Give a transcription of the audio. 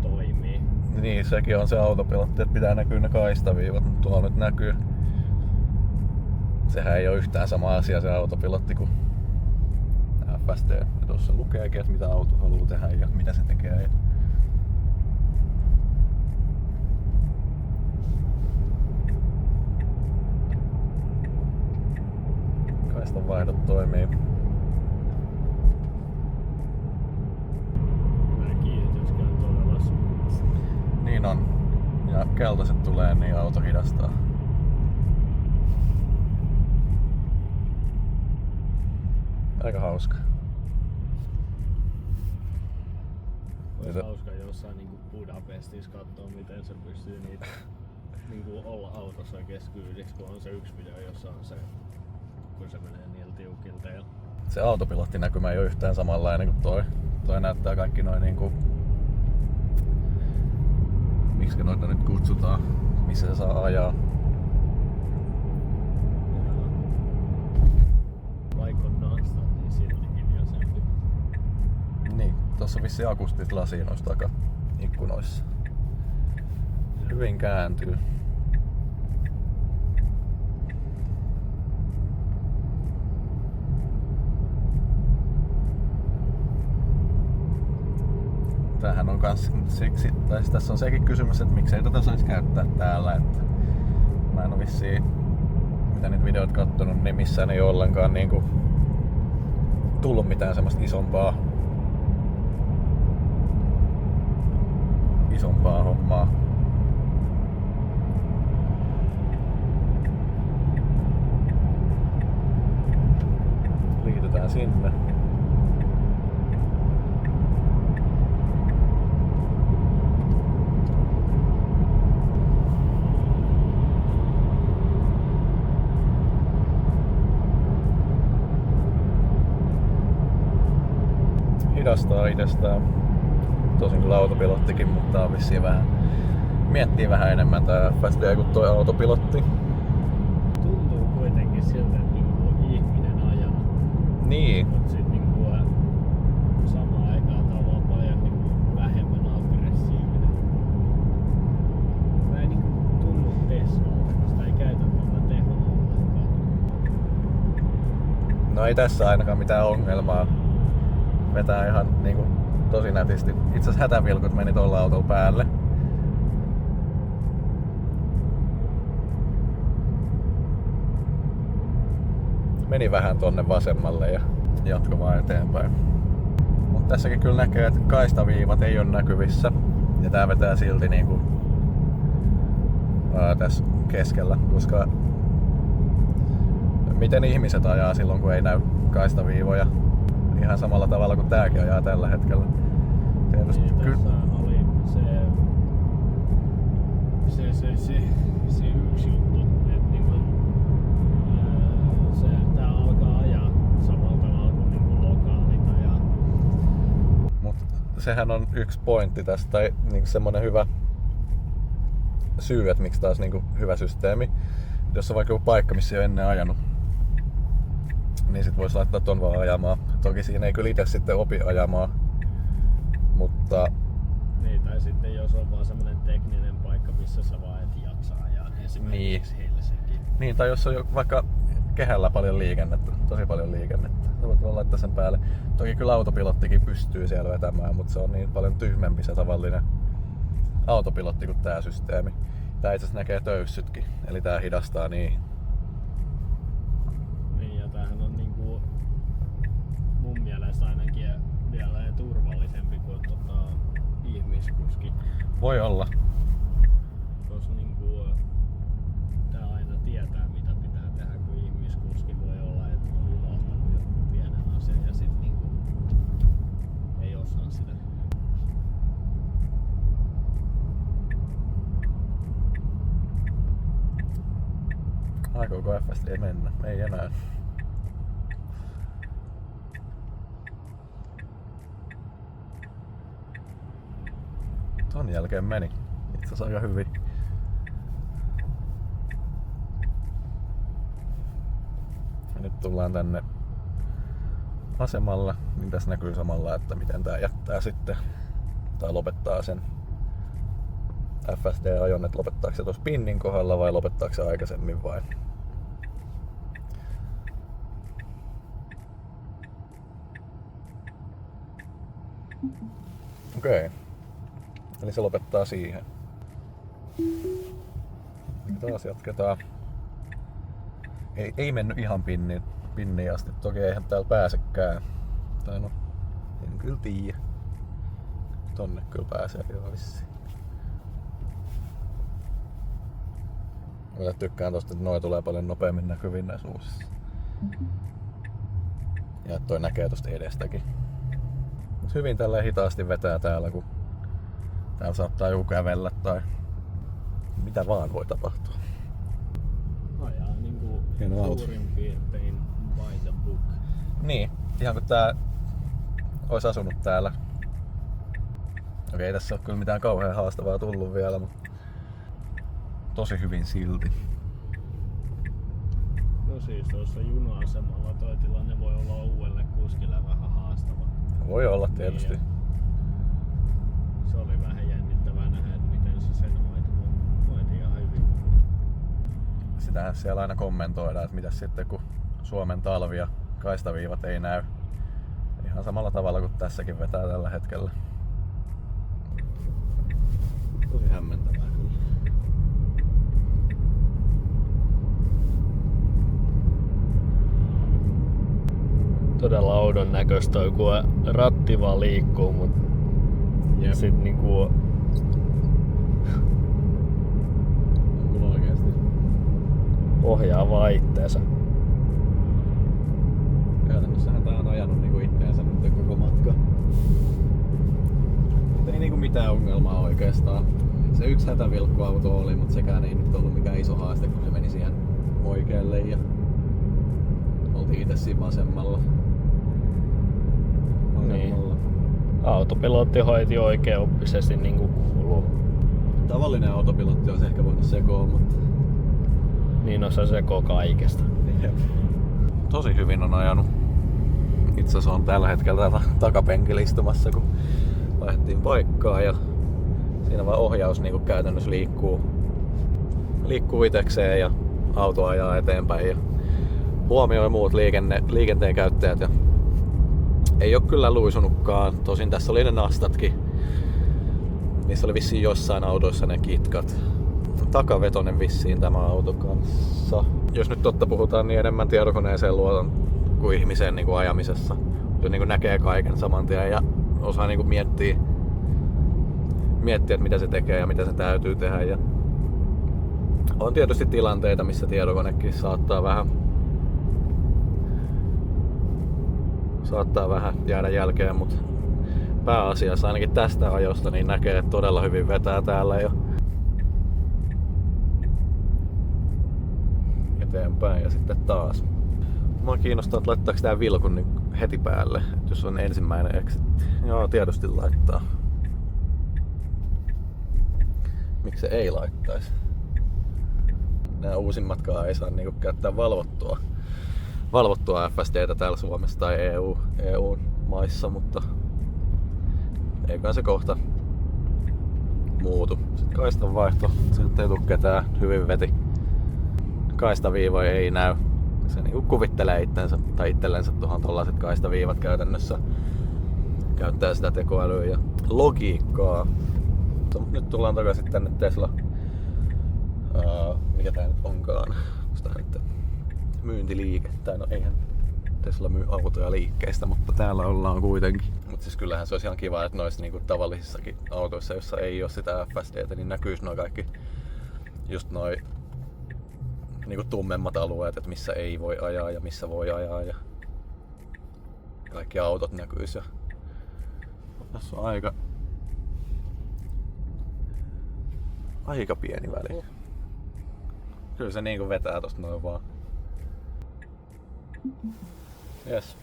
Toimii. Niin, sekin on se autopilotti, että pitää näkyä ne kaistaviivat, mutta tuolla nyt näkyy. Sehän ei ole yhtään sama asia se autopilotti kuin FSD. Ja tuossa lukeekin, että mitä auto haluaa tehdä ja mitä se tekee. Kaistan vaihdot toimii. Niin on. Ja keltaiset tulee, niin auto hidastaa. Aika hauska. Olisi hauska jossain niinku Budapestissa katsoa, miten se pystyy niitä niinku olla autossa keskikyydiksi, kun on se yksi video, jossa on se, kun se menee niillä tiukilla teillä. Se autopilottinäkymä ei ole yhtään samanlainen kuin toi. Toi näyttää kaikki noin niinku... Miksi noita nyt kutsutaan? Missä se saa ajaa? Vaikka on nonstop, niin siltikin josempi. Niin, tossa on vissiin akustit lasiin noissa taka-ikkunoissa. Hyvin kääntyy. Tämähän on kans siksi, tai siis tässä on sekin kysymys, että miksei tätä saisi käyttää täällä. Että mä en oo vissiin, mitä niitä videoit kattonut, niin missään ei oo ollenkaan niinku tullut mitään semmoista isompaa hommaa. Liitetään sinne. Hidastaa itsestään. Tosin kyllä autopilottikin, mutta on vissiin vähän miettii vähän enemmän tää FSD kuin toi autopilotti. Tuntuu kuitenkin siltä, että niinku ihminen ajaa. Niin. Mut sit niinku samaan aikaan tää on paljon niinku vähemmän aggressiivinen. Mä ei niinku tunnu Teslalta, kun sitä ei käytä tuolla tehona ollenkaan. No ei tässä ainakaan mitään ongelmaa. Vetää ihan niinku tosi nätisti. Itse asiassa hätävilkut meni tuolla autolla päälle. Meni vähän tonne vasemmalle ja jatko vaan eteenpäin. Mutta tässäkin kyllä näkee, että kaistaviivat ei ole näkyvissä. Ja tää vetää silti niinku tässä keskellä, koska miten ihmiset ajaa silloin, kun ei näy kaistaviivoja. Ihan samalla tavalla kuin tääkin ajaa tällä hetkellä. Tietysti niin, tässä oli se yksi juttu, että niinku, tää alkaa ajaa samalla tavalla kuin niinku lokaalit ajaa. Mut sehän on yksi pointti tästä, tai niinku semmonen hyvä syy, että miksi taas niinku hyvä systeemi. Jos on vaikka joku paikka, missä ei ole ennen ajanut, niin sit vois laittaa ton vaan ajamaan. Toki siinä ei kyllä itse sitten opi ajamaan, mutta... Niin, tai sitten jos on vaan semmonen tekninen paikka, missä sä vaan et jaksa ajaa, esimerkiksi niin. Helsinki. Niin, tai jos on vaikka kehällä paljon liikennettä, tosi paljon liikennettä, sä voit vaan laittaa sen päälle. Toki kyllä autopilottikin pystyy siellä vetämään, mutta se on niin paljon tyhmempi se tavallinen autopilotti kuin tää systeemi. Tää itse asiassa näkee töyssytkin, eli tää hidastaa niin. Niin, ja tämähän on niinku mun mielestä ainakin vielä turvallisempi kuin ihmiskuski. Voi olla. Koska niinku tää aina tietää mitä pitää tehdä, kun ihmiskuski voi olla, että on unohtanut jo pienen asian ja sit niinku ei osaa sitä. Aikooko FSD mennä? Ei enää. Ton jälkeen meni. Itse asiassa aika hyvin. nyt tullaan tänne asemalle, niin tässä näkyy samalla, että miten tää jättää sitten tai lopettaa sen FSD-ajon, että lopettaako se tuossa pinnin kohdalla vai lopettaako se aikaisemmin vai. Okei. Eli se lopettaa siihen. Taas jatketaan. Ei mennyt ihan pinniin asti. Toki eihän täällä pääsekään. Tai no, en kyllä tiedä. Tonne kyllä pääsee jo vissiin. Mä tykkään tosta, että noi tulee paljon nopeammin näkyviin näissä uusissa. Ja toi näkee tosta edestäkin. Mut hyvin tälleen hitaasti vetää täällä, kun täällä saattaa joku kävellä tai mitä vaan voi tapahtua. Ajaa niinku suurin piirtein by the book. Niin, ihan kun tää ois asunut täällä. Okei, ei tässä oo kyllä mitään kauhean haastavaa tullut vielä, mutta tosi hyvin silti. No siis tuossa juna-asemalla toi tilanne voi olla uudelle kuskille vähän haastava. Voi olla tietysti. Niin, se oli vähän jännittävää nähdä, että miten se sen hoiti ihan hyvin. Sitähän siellä aina kommentoidaan, että mitäs sitten kun Suomen talvi ja kaistaviivat ei näy. Ihan samalla tavalla kuin tässäkin vetää tällä hetkellä. Tosi hämmentävää kyllä. Todella oudon näköistä toi, kun ratti vaan liikkuu, mutta sit niinku Onko oikeesti? ohjaa vaan itteensä. Käytännössähän tää on ajanut niinku itteensä nyt koko matka. Ei niinku mitään ongelmaa oikeastaan. Se yksi hätävilkkuauto oli, mutta sekään ei nyt ollut mikään iso haaste, kun se meni siihen oikealle ja oltiin itse siinä vasemmalla. Niin. Autopilotti hoiti oikeaoppisesti niin kuin kuuluu. Tavallinen autopilotti olisi ehkä voinut sekoa, mutta Niin on se sekoo kaikesta. jep. Tosi hyvin on ajanut. Itse asiassa on tällä hetkellä täällä takapenkillä istumassa, kun vaihdettiin paikkaa ja siinä vaan ohjaus niinku käytännössä liikkuu itekseen ja auto ajaa eteenpäin ja huomioi muut liikenteen käyttäjät. Ja ei oo kyllä luisunutkaan. Tosin tässä oli ne nastatkin. Niissä oli vissiin jossain autoissa ne kitkat. Takavetonen vissiin tämä auto kanssa. Jos nyt totta puhutaan, niin enemmän tietokoneeseen luotan kuin ihmiseen niin kuin ajamisessa. Se niin kuin näkee kaiken saman tien ja osaa niin kuin miettiä, että mitä se tekee ja mitä se täytyy tehdä. Ja on tietysti tilanteita, missä tietokonekin saattaa vähän jäädä jälkeen, mutta pääasiassa ainakin tästä ajosta niin näkee, että todella hyvin vetää täällä jo eteenpäin ja sitten taas. Mua kiinnostaa, että laittaako tää vilkun niin heti päälle, jos on ensimmäinen exit. Joo, tietysti laittaa. Miksi se ei laittaisi? Nämä uusimmatkaan ei saa niinku käyttää valvottua FSDtä täällä Suomessa tai EU-maissa, mutta eiköhän se kohta muutu. Sitten kaistan vaihto, sieltä ei tule ketään, hyvin veti. Kaistaviivoja ei näy. Se niinku kuvittelee itsellensä tuohon tollaiset kaistaviivat käytännössä. Käyttää sitä tekoälyä ja logiikkaa. Nyt tullaan takaisin tänne Tesla. Mikä tää nyt onkaan? Onko nyt myyntiliike? Tai no eihän Tesla myy autoja liikkeistä, mutta täällä ollaan kuitenkin. Mutta siis kyllähän se olisi ihan kiva, että noissa niinku tavallisissakin autoissa, joissa ei ole sitä FSDtä, niin näkyisi nuo kaikki just noi niinku tummemmat alueet, että missä ei voi ajaa ja missä voi ajaa ja kaikki autot näkyisi. Ja tässä on aika pieni väli. Kyllä se niinku vetää tosta noin vaan. Jes.